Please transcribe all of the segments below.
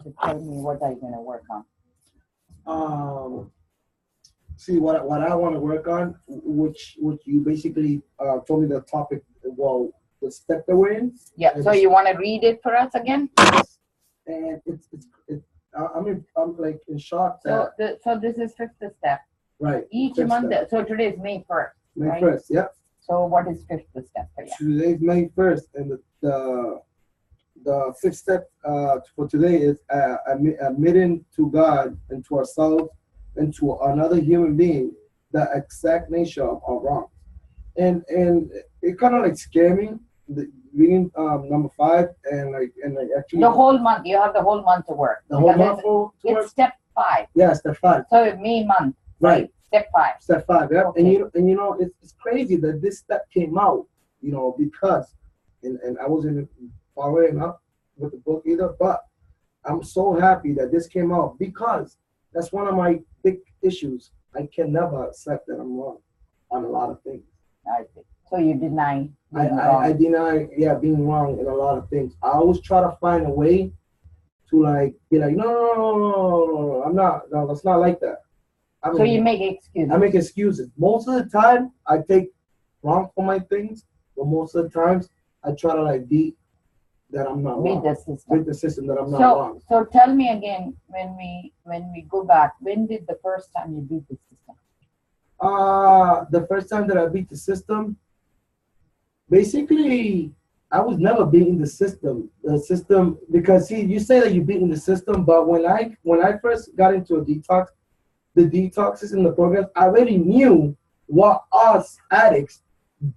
So tell me, what are you going to work on? See what I want to work on, which you basically told me the topic. Well, the step that we're in. Yeah. So you want to read it for us again? Yes. And I'm like in shock. So this is fifth step. Right. Each month. Step. So today is May 1st. May 1st. Yeah. So what is fifth step for you? Today's May 1st, and the fifth step for today is admitting to God and to ourselves and to another human being the exact nature of our wrongs. And it kind of like scared me reading number 5 and actually the whole month. You have the whole month to work. The whole month it's step 5. Yeah, step 5. So May month. Right. Step 5. Step 5. Yeah. Okay. And you know it's crazy that this step came out. You know, because and I wasn't following up with the book either, but I'm so happy that this came out because that's one of my big issues. I can never accept that I'm wrong on a lot of things. I see. So you deny I deny being wrong in a lot of things. I always try to find a way to like be like, no, I'm not. No, it's not like that. So you make excuses. I make excuses. Most of the time, I take wrong for my things, but most of the times, I try to like beat that I'm not wrong. Beat the system that I'm not wrong. So tell me again, when we go back, when did the first time you beat the system? The first time that I beat the system, basically, I was never beating the system. The system, because see, you say that you're beating the system, but when I first got into a detox, the detoxes in the program, I already knew what us addicts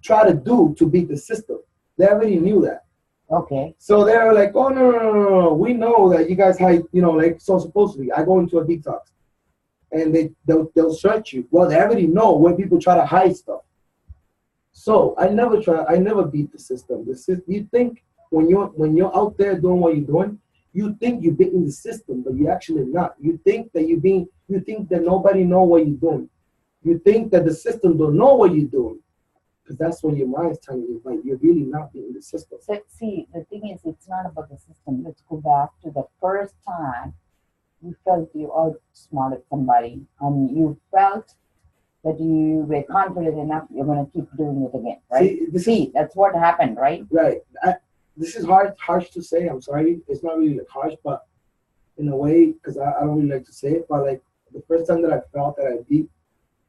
try to do to beat the system. They already knew that. Okay. So they were like, oh no, we know that you guys hide, like so supposedly. I go into a detox, and they'll search you. Well, they already know when people try to hide stuff. So I never beat the system. You think when you're out there doing what you're doing, you think you're beating the system, but you're actually not. You think that nobody know what you're doing. You think that the system don't know what you're doing. Because that's what your mind's telling you, like you're really not beating the system. So, see, the thing is, it's not about the system. Let's go back to the first time you felt you outsmarted somebody, and you felt that you were confident enough, you're going to keep doing it again, right? That's what happened, right? Right. This is harsh to say. I'm sorry. It's not really like harsh, but in a way, because I don't really like to say it, but like the first time that I felt that I beat,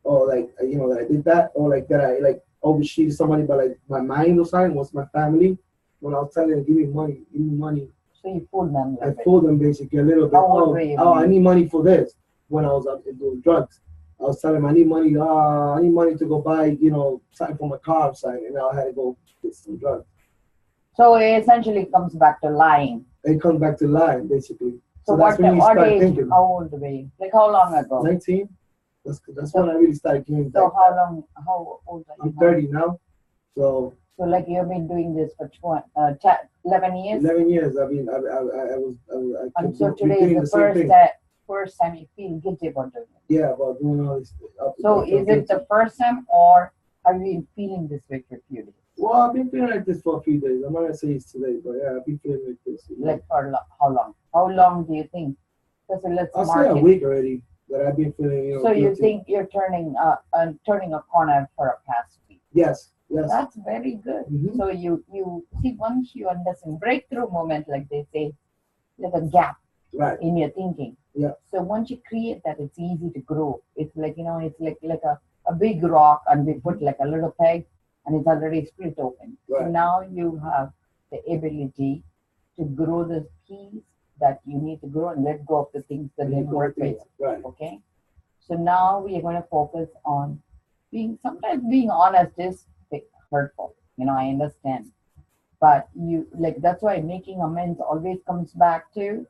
or like that I did that, or like that I like overcheated somebody, but like my mind or something was my family. When I was telling them, give me money. So you fooled them. I fooled them basically a little bit. How old were you? I need money for this. When I was out doing drugs, I was telling them I need money. I need money to go buy something for my car or something, and I had to go get some drugs. So it essentially comes back to lying. It comes back to lying, basically. So that's when you start thinking. How old were you? Like how long ago? 19. That's when I really started getting back. So how old are you? I'm 30 now. So like you've been doing this for 11 years? 11 years. I mean, and so today is the first time you feel guilty about doing it. Yeah, about doing all this. So is it the first time, or have you been feeling this way for a few days? Well, I've been feeling like this for a few days. I'm not going to say it's today, but yeah, I've been feeling like this. Like for how long? How long do you think? I'll say a week already that I've been feeling, So you think you're turning a corner for a past week? Yes. That's very good. Mm-hmm. So you see, once you understand breakthrough moment, like they say, there's a gap in your thinking. Yeah. So once you create that, it's easy to grow. It's like, it's like a big rock, and we put like a little peg, and it's already split open. Right. So now you have the ability to grow the piece that you need to grow and let go of the things that didn't work for you. Right. Okay. So now we are going to focus on sometimes being honest is hurtful. I understand. But that's why making amends always comes back to,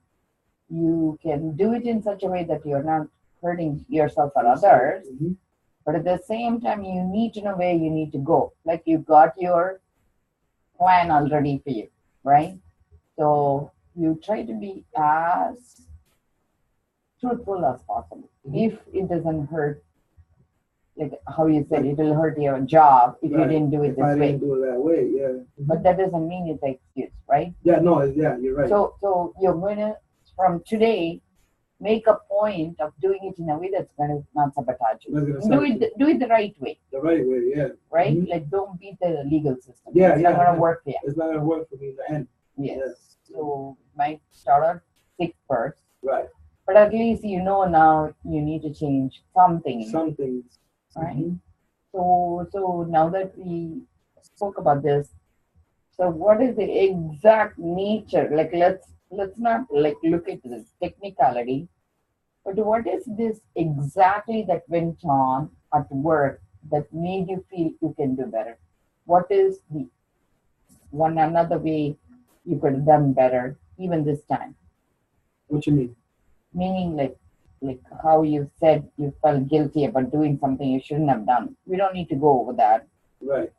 you can do it in such a way that you're not hurting yourself or others. Mm-hmm. But at the same time, you need to know where you need to go. Like you got your plan already for you, right? So you try to be as truthful as possible. Mm-hmm. If it doesn't hurt, like how you said, it will hurt your job if you didn't do it this way. I didn't do it that way, yeah. Mm-hmm. But that doesn't mean it's an excuse, right? Yeah, no, yeah, you're right. So you're going to from today, make a point of doing it in a way that's going to not sabotage you. That's gonna Do sound it, do it the right way, the right way, yeah. right? Mhm. Like, don't beat the legal system. Yeah, It's yeah, not going to yeah. work for you. It's not gonna work for me in the end. Yes. Yes. So it might start out sick first, Right. but at least you know now you need to change something in you, Some things. right? Mhm. So now that we spoke about this, so what is the exact nature? Like, let's not like look at the technicality, but what is this exactly that went on at work that made you feel you can do better? What is the one another way you could have done better even this time? What you mean? Meaning like how you said you felt guilty about doing something you shouldn't have done. We don't need to go over that. Right.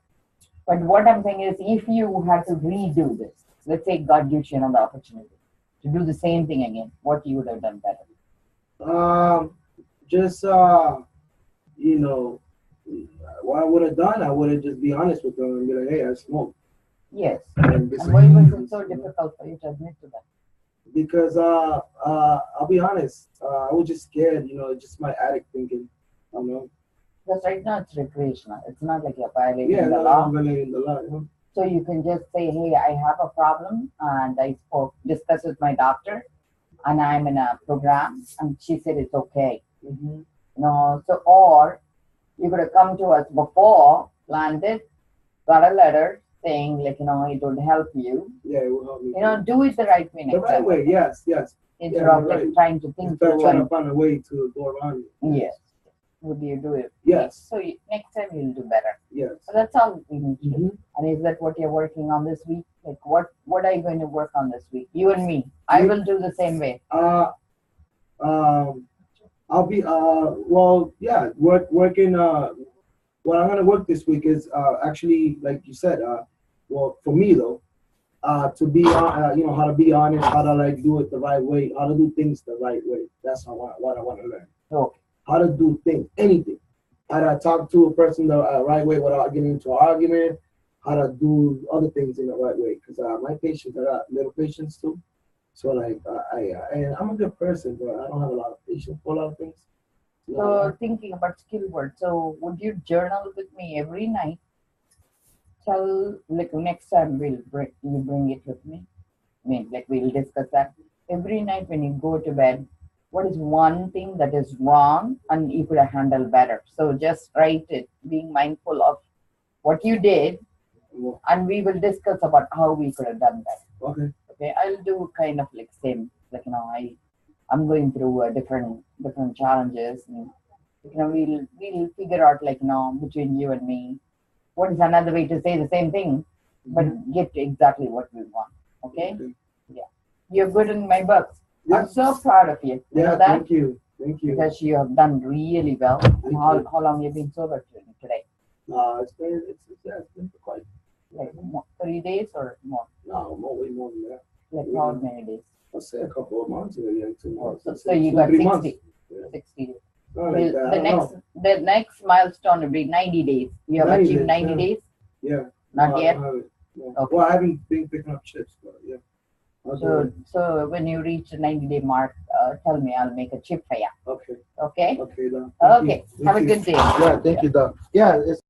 But what I'm saying is, if you had to redo this, let's say God gives you another opportunity to do the same thing again, what you would have done better? Just you know, what I would have done, I would have just be honest with them and be like, hey, I smoke. Yes. And And why was it so difficult for you to admit to that? because I'll be honest, I was just scared, just my addict thinking, you know. Because right now it's recreational. It's not like you're violating Yeah, the no, law. I'm violating the law. So you can just say, hey, I have a problem and I discussed with my doctor and I'm in a program and she said it's okay. Mm-hmm. So or you could have come to us before, landed, got a letter saying like, it would help you. Yeah, it will help me. Do it the right way The next right time. way, yes, yes. Instead of like right. trying to think Instead of through trying to and find a way to go around it. yes. Would you do it? Yes. So next time you'll do better. Yes. So that's all we need to do. Mm-hmm. And is that what you're working on this week? Like what are you going to work on this week? You and me. I will do the same way. I'll be well, yeah, working what I'm gonna work this week is actually like you said, well for me though, to be how to be honest, how to like do it the right way, how to do things the right way. That's what I want to learn. Okay. How to do things, anything. How to talk to a person the right way without getting into an argument. How to do other things in the right way. Because my patients, I got little patients too. So like and I'm a good person, but I don't have a lot of patience for a lot of things. So thinking about skill word. So would you journal with me every night? Tell like next time you bring it with me. I mean, like we'll discuss that every night when you go to bed. What is one thing that is wrong and you could have handled better? So just write it, being mindful of what you did, and we will discuss about how we could have done better. Okay. Okay, I'll do kind of like same, like I'm going through different challenges, and we'll figure out like between you and me, what is another way to say the same thing, but get exactly what we want. Okay? Yeah, you're good in my books. Yeah. I'm so proud of you. You know that? Thank you. Because you have done really well. How long you been sober today? It's been quite like 3 days or more. No, way more than that. Like how many days? I'll say a couple of months, maybe like 2 months. So you got 60. Yeah. 60 days. Like the next milestone will be 90 days. You have achieved 90 days? Yeah. Not yet? No. Okay. Well, I haven't been picking up chips, but yeah. So when you reach the 90-day mark, tell me, I'll make a chip for you. Okay. Okay? Okay, Doc. Okay. Have a good day. Yeah, thank you, Doc. Yeah, it's